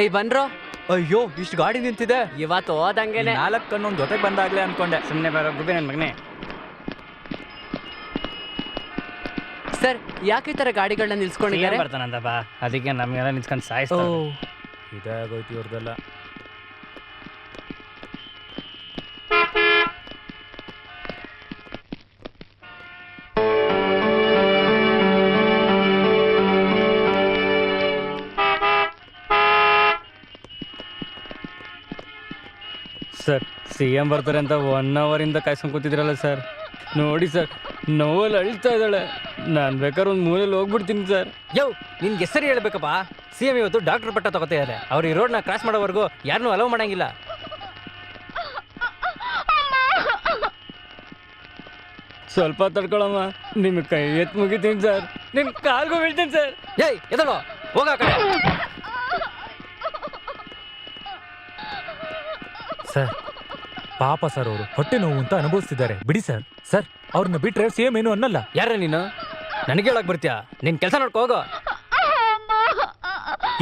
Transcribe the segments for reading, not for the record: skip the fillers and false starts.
ಏಯ್ ಬನ್ರೋ. ಅಯ್ಯೋ ಇಷ್ಟು ಗಾಡಿ ನಿಂತಿದೆ. ಇವತ್ತು ಹೋದಂಗೆನೆ 4 ಕಣ್ಣು ಒಂದ್ ಜೊತೆಗೆ ಬಂದಾಗ್ಲೇ ಅನ್ಕೊಂಡೆ. ಸುಮ್ಮನೆ ಬರೋ ಗುಬ್ಬಿ ನನ್ನ ಮಗನೇ. ಸರ್ ಯಾಕೆ ಈ ತರ ಗಾಡಿಗಳನ್ನ ನಿಲ್ಸ್ಕೊಂಡಿದ್ದಾರೆ? ಬರ್ತಾನಂತ ಬಾ, ಅದಕ್ಕೆ ನಮ್ಗೆಲ್ಲ ನಿಂತ್ಕೊಂಡು ಸಾಯಿಸ್ತಾರೆ. ಇದಾಗೋಯ್ತು ಇವ್ರದೆಲ್ಲ. ಸರ್ CM ಬರ್ತಾರೆ ಅಂತ 1 ಅವರಿಂದ ಕಾಯ್ಸ್ಕೊಂಡು ಕೂತಿದ್ರಲ್ಲ ಸರ್, ನೋಡಿ ಸರ್ ನೋವಲ್ಲಿ ಅಳ್ತಾ ಇದ್ದಾಳೆ. ನಾನು ಬೇಕಾದ್ರೆ ಒಂದು ಮೂಲೆಯಲ್ಲಿ ಹೋಗ್ಬಿಡ್ತೀನಿ ಸರ್. ಯೋ ನಿನ್ಗೆ ಹೆಸರು ಹೇಳ್ಬೇಕಪ್ಪ. CM ಇವತ್ತು ಡಾಕ್ಟರ್ ಪಟ್ಟ ತಗೋತಾ ಇದ್ದಾರೆ. ಅವ್ರು ಈ ರೋಡ್ನ ಕ್ರಾಸ್ ಮಾಡೋವರೆಗೂ ಯಾರನ್ನೂ ಅಲೋ ಮಾಡಂಗಿಲ್ಲ. ಸ್ವಲ್ಪ ತಡ್ಕೊಳಮ್ಮ, ನಿಮ್ಗೆ ಕೈ ಎತ್ತು ಮುಗಿತೀನಿ ಸರ್, ನಿಮ್ಮ ಕಾಲ್ಗೂ ಬೀಳ್ತೀನಿ ಸರ್. ಏಯ್ ಎದಳೋ ಹೋಗ ಕಡೆ. ಸರ್ ಪಾಪ ಸರ್, ಅವರು ಹೊಟ್ಟೆ ನೋವು ಅಂತ ಅನುಭವಿಸ್ತಿದ್ದಾರೆ. ಬಿಡಿ ಸರ್. ಸರ್ ಅವ್ರನ್ನ ಬಿಟ್ರೆ CM ಏನು ಅನ್ನಲ್ಲ. ಯಾರ ನೀನು? ನನಗೆ ಹೇಳಕ್ ಬರ್ತೀಯಾ? ನಿನ್ ಕೆಲಸ ನೋಡ್ಕೋ ಹೋಗೋ.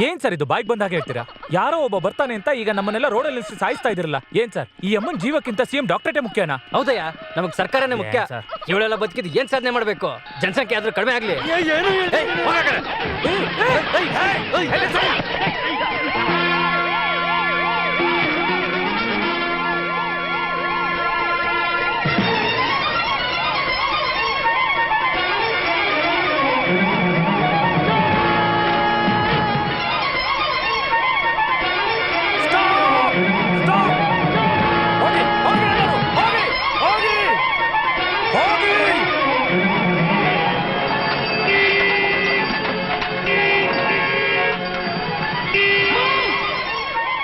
ಏನ್ ಸರ್ ಇದು ಬಾಯ್ಗೆ ಬಂದಾಗ ಹೇಳ್ತೀರಾ? ಯಾರೋ ಒಬ್ಬ ಬರ್ತಾನೆ ಅಂತ ಈಗ ನಮ್ಮನ್ನೆಲ್ಲ ರೋಡಲ್ಲಿ ಸಾಯಿಸ್ತಾ ಇದಿರಲ್ಲ. ಏನ್ ಸರ್ ಈ ಅಮ್ಮನ್ ಜೀವಕ್ಕಿಂತ CM ಡಾಕ್ಟರೇಟೇ ಮುಖ್ಯನಾ? ಹೌದಯ್ಯ, ನಮಗ್ ಸರ್ಕಾರನೇ ಮುಖ್ಯ. ಇವಳೆಲ್ಲ ಬದುಕಿದ್ ಏನ್ ಸಾಧನೆ ಮಾಡ್ಬೇಕು? ಜನಸಂಖ್ಯೆ ಆದ್ರೂ ಕಡಿಮೆ ಆಗ್ಲಿ.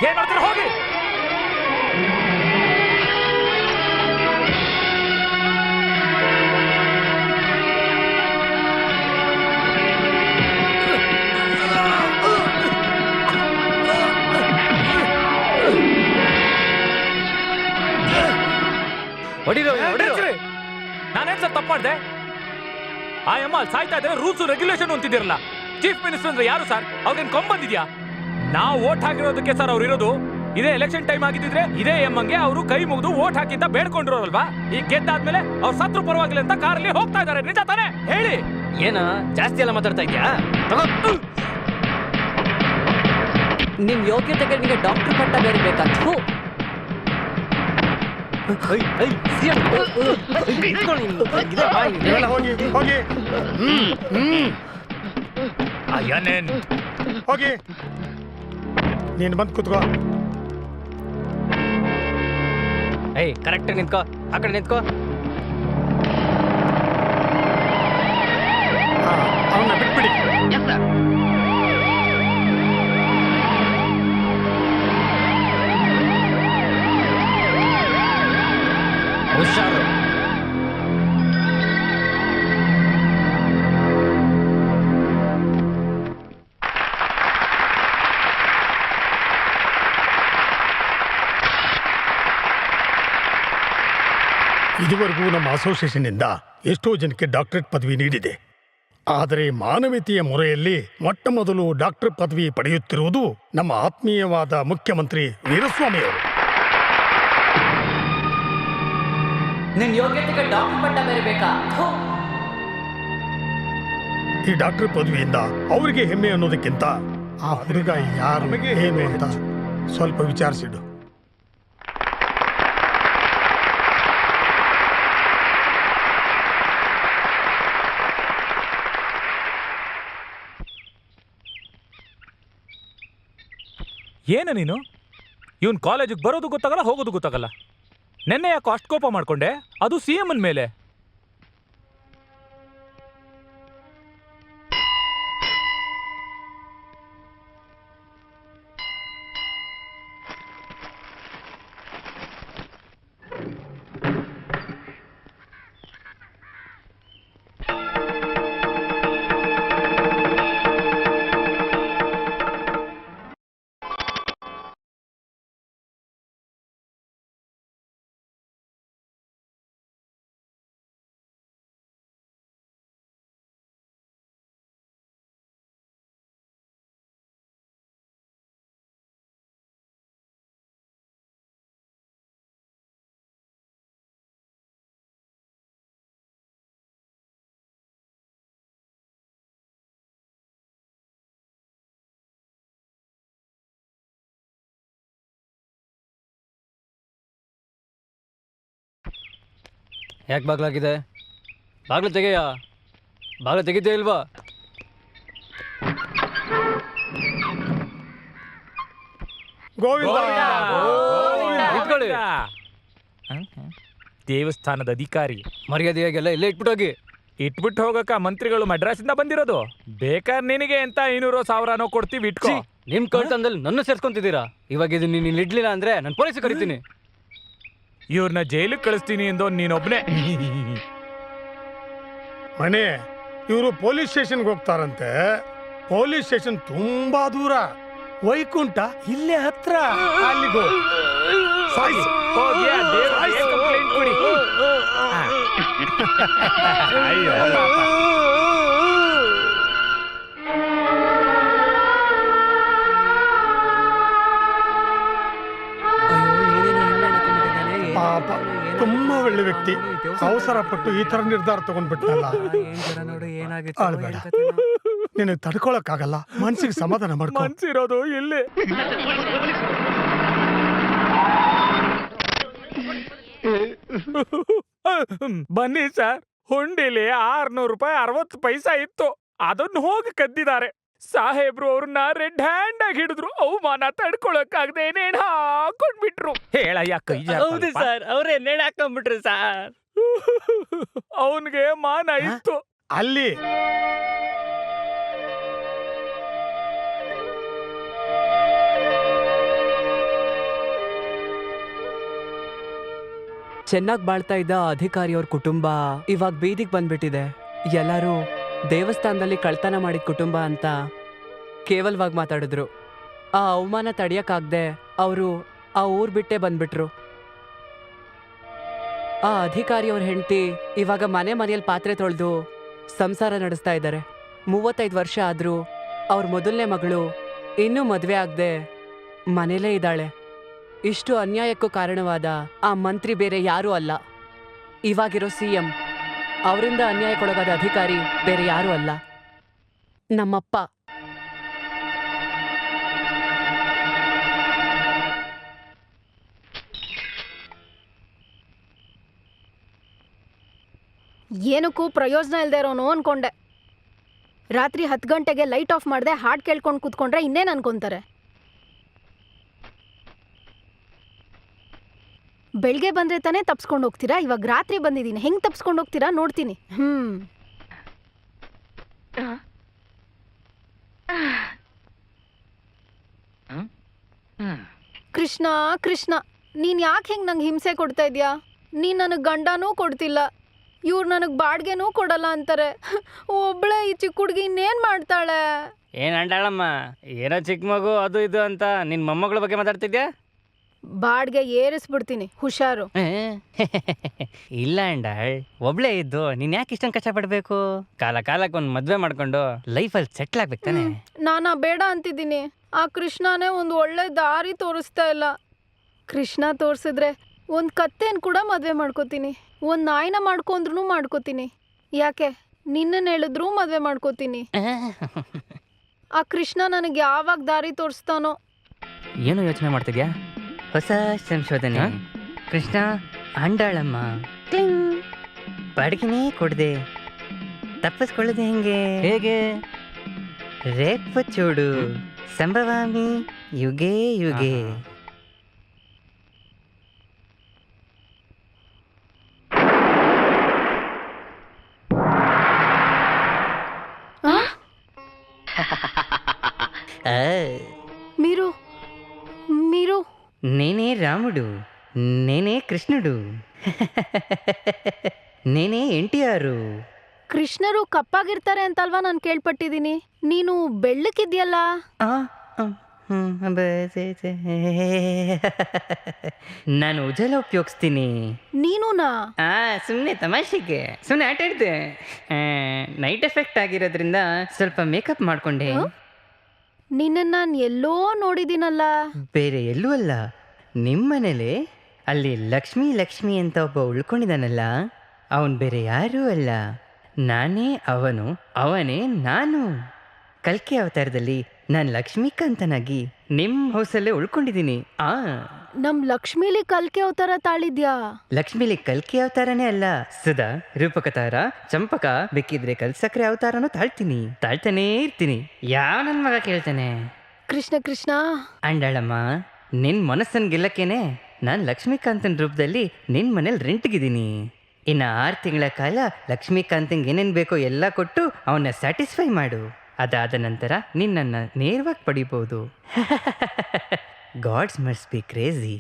ಏನ್ ಮಾಡ್ತಾರೆ ಹೋಗಿ. ನಾನೇನ್ ಸರ್ ತಪ್ಪು ಮಾಡಿದೆ? ಆ ಅಮ್ಮ ಸಾಯ್ತಾ ಇದ್ರೆ ರೂಲ್ಸ್ ರೆಗ್ಯುಲೇಷನ್ ಅಂತಿದಿರಲ್ಲ. ಚೀಫ್ ಮಿನಿಸ್ಟರ್ ಅಂದ್ರೆ ಯಾರು ಸರ್? ಅವ್ರಿಗೇನ್ ಕೊಂಬಂದಿದ್ಯಾ? ನಾವು ವೋಟ್ ಹಾಕಿರೋದಕ್ಕೆ ಸರ್ ಅವ್ರು ಇರೋದು. ಇದೇ ಎಲೆಕ್ಷನ್ ಟೈಮ್ ಆಗಿದ್ರೆ ಇದೇ ಎಮ್ಮಂಗೆ ಅವರು ಕೈ ಮುಗಿದು ವೋಟ್ ಹಾಕಿ ಅಂತ ಬೇಡ್ಕೊಂಡಿರೋಲ್ವಾ? ಈಗ ಗೆದ್ದಾದ್ಮೇಲೆ ಅವ್ರು ಸತ್ರು ಪರವಾಗಿಲ್ಲ ಅಂತ ಕಾರಲ್ಲಿ ಹೋಗ್ತಾ ಇದಾರೆ. ನಿಜ ತಾನೇ ಹೇಳಿ? ಏನ ಜಾಸ್ತಿ ಎಲ್ಲ ಮಾತಾಡ್ತಾ ಇದ್ಯಾ? ನಿಮ್ ಯೋಗ್ಯತೆಗೆ ನಿಮಗೆ ಡಾಕ್ಟರ್ ಪಟ್ಟ ಬೇರೆ ಬೇಕಾ? ಹೋಗಿ ನೀನು ಬಂದು ಕೂತ್ಕೋ. ಏಯ್ ಕರೆಕ್ಟ್ ನಿಂತ್ಕೋ, ಆ ಕಡೆ ನಿಂತ್ಕೋ. ಅವನ್ನ ಬಿಟ್ಬಿಡಿ. ಹುಷಾರು. ಇದುವರೆಗೂ ನಮ್ಮ ಅಸೋಸಿಯೇಷನ್ನಿಂದ ಎಷ್ಟೋ ಜನಕ್ಕೆ ಡಾಕ್ಟರೇಟ್ ಪದವಿ ನೀಡಿದೆ. ಆದರೆ ಮಾನವೀಯತೆಯ ಮೊರೆಯಲ್ಲಿ ಮೊಟ್ಟ ಮೊದಲು ಡಾಕ್ಟರ್ ಪದವಿ ಪಡೆಯುತ್ತಿರುವುದು ನಮ್ಮ ಆತ್ಮೀಯವಾದ ಮುಖ್ಯಮಂತ್ರಿ ವೀರಸ್ವಾಮಿಯವರು. ನಿನ್ ಯೋಗ್ಯತೆಗೆ ಡಾಕ್ಟರ್ ಪಟ್ಟ ಬೇರೆ ಬೇಕಾ? ಈ ಡಾಕ್ಟರ್ ಪದವಿಯಿಂದ ಅವರಿಗೆ ಹೆಮ್ಮೆ ಅನ್ನೋದಕ್ಕಿಂತ ಆ ಹುಡುಗ ಯಾರು ಏನು ಅಂತ ಸ್ವಲ್ಪ ವಿಚಾರಿಸಿಡು. ಏನು ನೀನು? ಇವನ್ ಕಾಲೇಜಿಗೆ ಬರೋದು ಗೊತ್ತಾಗಲ್ಲ, ಹೋಗೋದು ಗೊತ್ತಾಗಲ್ಲ. ನೆನ್ನೆ ಯಾಕೋ ಅಷ್ಟು ಕೋಪ ಮಾಡ್ಕೊಂಡೆ? ಅದು CM ಮೇಲೆ. ಯಾಕೆ ಬಾಗ್ಲಾಗಿದೆ? ಬಾಗ್ಲು ತೆಗೆಯ. ಬಾಗ್ಲು ತೆಗಿದ್ದೇ ಇಲ್ವಾ? ಗೋವಿಂದ ನಿಂತ್ಕೊಳ್ಳಿ. ದೇವಸ್ಥಾನದ ಅಧಿಕಾರಿ ಮರ್ಯಾದೆಯಾಗೆಲ್ಲ ಇಲ್ಲೇ ಇಟ್ಬಿಟ್ಟೋಗಿ. ಇಟ್ಬಿಟ್ಟು ಹೋಗಕ್ಕ ಮಂತ್ರಿಗಳು ಮಡ್ರಾಸಿಂದ ಬಂದಿರೋದು. ಬೇಕಾದ್ರೆ ನಿನಗೆ ಅಂತ 500,000 ಕೊಡ್ತೀವಿ, ಇಟ್ಕೋ. ನಿಮ್ ಕಳ್ತನದಲ್ಲಿ ನನ್ನ ಸೇರ್ಸ್ಕೊಂತಿದ್ದೀರಾ. ಇವಾಗ ಇದು ನೀನು ಇಡ್ಲಿಲ್ಲ ಅಂದ್ರೆ ನಾನು ಪೊಲೀಸ್ ಕರಿತೀನಿ. ಇವ್ರನ್ನ ಜೈಲಿಗೆ ಕಳಿಸ್ತೀನಿ ಎಂದೋ ನೀನೊಬ್ನೇ. ಮನೆ ಇವರು ಪೊಲೀಸ್ ಸ್ಟೇಷನ್ಗೆ ಹೋಗ್ತಾರಂತೆ. ಪೊಲೀಸ್ ಸ್ಟೇಷನ್ ತುಂಬಾ ದೂರ, ವೈಕುಂಠ ಇಲ್ಲೇ ಹತ್ರ. ಅಲ್ಲಿಗೋ ಸಾಯಿಸು. ಹೋಗಿ ಆ ದೇವ್ರಿಗೆ ಕಂಪ್ಲೇಂಟ್ ಕೊಡಿ. ಅಯ್ಯೋ ಪಾಪ. ಪಾಪ ತುಂಬಾ ಒಳ್ಳೆ ವ್ಯಕ್ತಿ. ಅವಸರ ಪಟ್ಟು ಈ ತರ ನಿರ್ಧಾರ ತಗೊಂಡ್ಬಿಟ್ನಲ್ಲ. ಅಳ್ಬೇಡ, ನಿನಗೆ ತಡ್ಕೊಳಕ್ಕಾಗಲ್ಲ. ಮನ್ಸಿಗೆ ಸಮಾಧಾನ ಮಾಡ್ಕೊ. ಮನ್ಸಿರೋದು ಇಲ್ಲಿ. ಬನ್ನಿ ಸರ್, ಹುಂಡಿಲಿ 600 ರೂಪಾಯಿ 60 ಪೈಸಾ ಇತ್ತು. ಅದನ್ನು ಹೋಗಿ ಕದ್ದಿದ್ದಾರೆ. ಸಾಹೇಬ್ರು ಅವ್ರನ್ನ ರೆಡ್ ಹ್ಯಾಂಡ್ ಆಗಿ ಹಿಡಿದ್ರು. ಅವಮಾನ ತಡ್ಕೊಳಕ್ಕಾಗದೆ ನೇಣು ಹಾಕೊಂಡ್ಬಿಟ್ರು. ಹೇಳಯ್ಯ ಕೈ ಹೌದು ಸರ್, ಅವರೇ ನೇಣು ಹಾಕೊಂಡ್ಬಿಟ್ರು ಸರ್. ಅವನ್ಗೆ ಮಾನ ಇತ್ತು. ಅಲ್ಲಿ ಚೆನ್ನಾಗಿ ಬಾಳ್ತಾ ಇದ್ದ ಅಧಿಕಾರಿಯವ್ರ ಕುಟುಂಬ ಇವಾಗ ಬೀದಿಗೆ ಬಂದ್ಬಿಟ್ಟಿದೆ. ಎಲ್ಲರೂ ದೇವಸ್ಥಾನದಲ್ಲಿ ಕಳ್ತನ ಮಾಡಿದ ಕುಟುಂಬ ಅಂತ ಕೇವಲವಾಗಿ ಮಾತಾಡಿದ್ರು. ಆ ಅವಮಾನ ತಡೆಯಕ್ಕಾಗ್ದೆ ಅವರು ಆ ಊರ್ ಬಿಟ್ಟೆ ಬಂದ್ಬಿಟ್ರು. ಆ ಅಧಿಕಾರಿಯವ್ರ ಹೆಂಡತಿ ಇವಾಗ ಮನೆಯಲ್ಲಿ ಪಾತ್ರೆ ತೊಳೆದು ಸಂಸಾರ ನಡೆಸ್ತಾ ಇದ್ದಾರೆ. 35 ವರ್ಷ ಆದ್ರೂ ಅವ್ರ ಮೊದಲನೇ ಮಗಳು ಇನ್ನೂ ಮದುವೆ ಆಗದೆ ಮನೇಲೇ ಇದ್ದಾಳೆ. ಇಷ್ಟು ಅನ್ಯಾಯಕ್ಕೂ ಕಾರಣವಾದ ಆ ಮಂತ್ರಿ ಬೇರೆ ಯಾರೂ ಅಲ್ಲ, ಇವಾಗಿರೋ CM. ಅವರಿಂದ ಅನ್ಯಾಯಕ್ಕೊಳಗಾದ ಅಧಿಕಾರಿ ಬೇರೆ ಯಾರೂ ಅಲ್ಲ, ನಮ್ಮಪ್ಪ. ಏನಕ್ಕೂ ಪ್ರಯೋಜನ ಇಲ್ದೇ ಇರೋನು ಅನ್ಕೊಂಡೆ. ರಾತ್ರಿ 10 ಗಂಟೆಗೆ ಲೈಟ್ ಆಫ್ ಮಾಡದೆ ಹಾಡ್ ಕೇಳ್ಕೊಂಡು ಕೂತ್ಕೊಂಡ್ರೆ ಇನ್ನೇನು ಅನ್ಕೊಂತಾರೆ. ಬೆಳಗ್ಗೆ ಬಂದ್ರೆ ತಾನೇ ತಪ್ಸ್ಕೊಂಡು ಹೋಗ್ತೀರಾ. ಇವಾಗ ರಾತ್ರಿ ಬಂದಿದ್ದೀನಿ, ಹೆಂಗ್ ತಪ್ಸ್ಕೊಂಡು ಹೋಗ್ತೀರಾ ನೋಡ್ತೀನಿ. ಕೃಷ್ಣ ಕೃಷ್ಣ, ನೀನ್ ಯಾಕೆ ಹೆಂಗ್ ನಂಗೆ ಹಿಂಸೆ ಕೊಡ್ತಾ ಇದ್ಯಾ? ನೀನ್ ನನಗೆ ಗಂಡನೂ ಕೊಡ್ತಿಲ್ಲ, ಇವ್ರು ನನಗೆ ಬಾಡ್ಗೆನೂ ಕೊಡಲ್ಲ ಅಂತಾರೆ. ಒಬ್ಳೆ ಈ ಚಿಕ್ಕ ಹುಡುಗಿ ಇನ್ನೇನ್ ಮಾಡ್ತಾಳೆ? ಏನ್ ಅಂಡಾಳಮ್ಮ, ಏನೋ ಚಿಕ್ಕ ಮಗು ಅದು ಇದು ಅಂತ ನಿನ್ ಮೊಮ್ಮಗಳ ಬಗ್ಗೆ ಮಾತಾಡ್ತಿದ್ಯಾ? ಬಾಡ್ಗೆ ಏರಿಸ್ಬಿಡ್ತೀನಿ, ಹುಷಾರು. ಇಲ್ಲ ಅಂಡಾಳ್, ಒಬ್ಳೆ ಇದ್ದು ನೀನ್ ಯಾಕೆ ಇಷ್ಟೊಂದು ಕಷ್ಟಪಡ್ಬೇಕು? ಕಾಲಕ್ಕೆ ಒಂದು ಮದ್ವೆ ಮಾಡ್ಕೊಂಡು ಲೈಫಲ್ಲಿ ಸೆಟ್ಲ್ ಆಗ್ಬೇಕು ತಾನೆ. ನಾನಾ ಬೇಡ ಅಂತಿದ್ದೀನಿ. ಆ ಕೃಷ್ಣನೇ ಒಂದು ಒಳ್ಳೆ ದಾರಿ ತೋರಿಸ್ತಾ ಇಲ್ಲ. ಕೃಷ್ಣ ತೋರಿಸಿದ್ರೆ ಒಂದು ಕತ್ತೆನ್ ಕೂಡ ಮದ್ವೆ ಮಾಡ್ಕೋತೀನಿ, ಒಂದು ನಾಯಿನ ಮಾಡ್ಕೊಂಡ್ರು ಮಾಡ್ಕೋತೀನಿ. ಯಾಕೆ ನಿನ್ನನ್ನು ಹೇಳಿದ್ರೂ ಮದ್ವೆ ಮಾಡ್ಕೋತೀನಿ. ಆ ಕೃಷ್ಣ ನನಗೆ ಯಾವಾಗ ದಾರಿ ತೋರಿಸ್ತಾನೋ. ಏನು ಯೋಚನೆ ಮಾಡ್ತಿದ್ಯಾ? ಹೊಸ ಸಂಶೋಧನೆ. ಕೃಷ್ಣ ಅಂಡಾಳಮ್ಮ ಬಾಡಿಗೆನೇ ಕೊಡದೆ ತಪ್ಪಿಸ್ಕೊಳ್ಳೋದು ಹೆಂಗೆ? ಹೇಗೆ? ರೇಪ ಚೂಡು ಸಂಭವಾಮಿ ಯುಗೆ ಯುಗೆ. మీరు మీరు నేనే రాముడు, నేనే కృష్ణుడు, నేనే NTR. ಕೃಷ್ಣರು ಕಪ್ಪಾಗಿರ್ತಾರೆ ಅಂತಲ್ವಾ ನಾನು ಕೇಳ್ಪಟ್ಟಿದ್ದೀನಿ. ನೀನು ಬೆಳ್ಳಕ್ಕಿದ್ಯಲ್ಲ? ನಾನು ಉಜಲ ಉಪಯೋಗಿಸ್ತೀನಿ. ನೀನುನಾ? ಸುಮ್ಮನೆ ತಮಾಷೆಗೆ ಸುಮ್ಮನೆ ಆಟ ಆಡ್ದೆ. ನೈಟ್ ಎಫೆಕ್ಟ್ ಆಗಿರೋದ್ರಿಂದ ಸ್ವಲ್ಪ ಮೇಕಪ್ ಮಾಡ್ಕೊಂಡೆ. ನಿನ್ನ ನಾನು ಎಲ್ಲೋ ನೋಡಿದ್ದೀನಲ್ಲ. ಬೇರೆ ಎಲ್ಲೂ ಅಲ್ಲ, ನಿಮ್ಮನೇಲೆ. ಅಲ್ಲಿ ಲಕ್ಷ್ಮಿ ಲಕ್ಷ್ಮಿ ಅಂತ ಒಬ್ಬ ಉಳ್ಕೊಂಡಿದ್ದಾನಲ್ಲ, ಅವನು ಬೇರೆ ಯಾರೂ ಅಲ್ಲ, ನಾನೇ ಅವನು, ಅವನೇ ನಾನು. ಕಲ್ಕಿ ಅವತಾರದಲ್ಲಿ ನಾನು ಲಕ್ಷ್ಮೀಕಾಂತನಾಗಿ ನಿಮ್ಮ ಹೌಸಲ್ಲೇ ಉಳ್ಕೊಂಡಿದ್ದೀನಿ. ನಮ್ ಲಕ್ಷ್ಮೀಲಿ ಕಲ್ಕೆ ಅವತಾರ ತಾಳಿದ್ಯಾ? ಲಕ್ಷ್ಮಿಲಿ ಕಲ್ಕಿ ಅವತಾರನೇ ಅಲ್ಲ, ಸುಧಾ, ರೂಪಕತಾರ, ಚಂಪಕ, ಬೇಕಿದ್ರೆ ಕಲ್ಸಕ್ರೆ ಅವತಾರನೂ ತಾಳ್ತಾನೇ ಇರ್ತೀನಿ. ಯಾವ ನನ್ ಮಗ ಕೇಳ್ತಾನೆ? ಕೃಷ್ಣ ಕೃಷ್ಣ. ಅಂಡಳಮ್ಮ, ನಿನ್ ಮನಸ್ಸನ್ ಗೆಲ್ಲಕ್ಕೇನೆ ನಾನು ಲಕ್ಷ್ಮೀಕಾಂತನ ರೂಪದಲ್ಲಿ ನಿನ್ ಮನೇಲಿ ರೆಂಟ್ಗಿದ್ದೀನಿ. ಇನ್ನು 6 ತಿಂಗಳ ಕಾಲ ಲಕ್ಷ್ಮೀಕಾಂತಂಗೆ ಏನೇನು ಬೇಕೋ ಎಲ್ಲ ಕೊಟ್ಟು ಅವನ್ನ ಸ್ಯಾಟಿಸ್ಫೈ ಮಾಡು. ಅದಾದ ನಂತರ ನಿನ್ನನ್ನು ನೇರವಾಗಿ ಪಡಿಬೋದು. Gods must be crazy.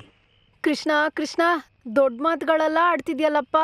Krishna Krishna, ದೊಡ್ಡ ಮಾತುಗಳೆಲ್ಲ ಆಡ್ತಿದ್ಯಲ್ಲಪ್ಪ.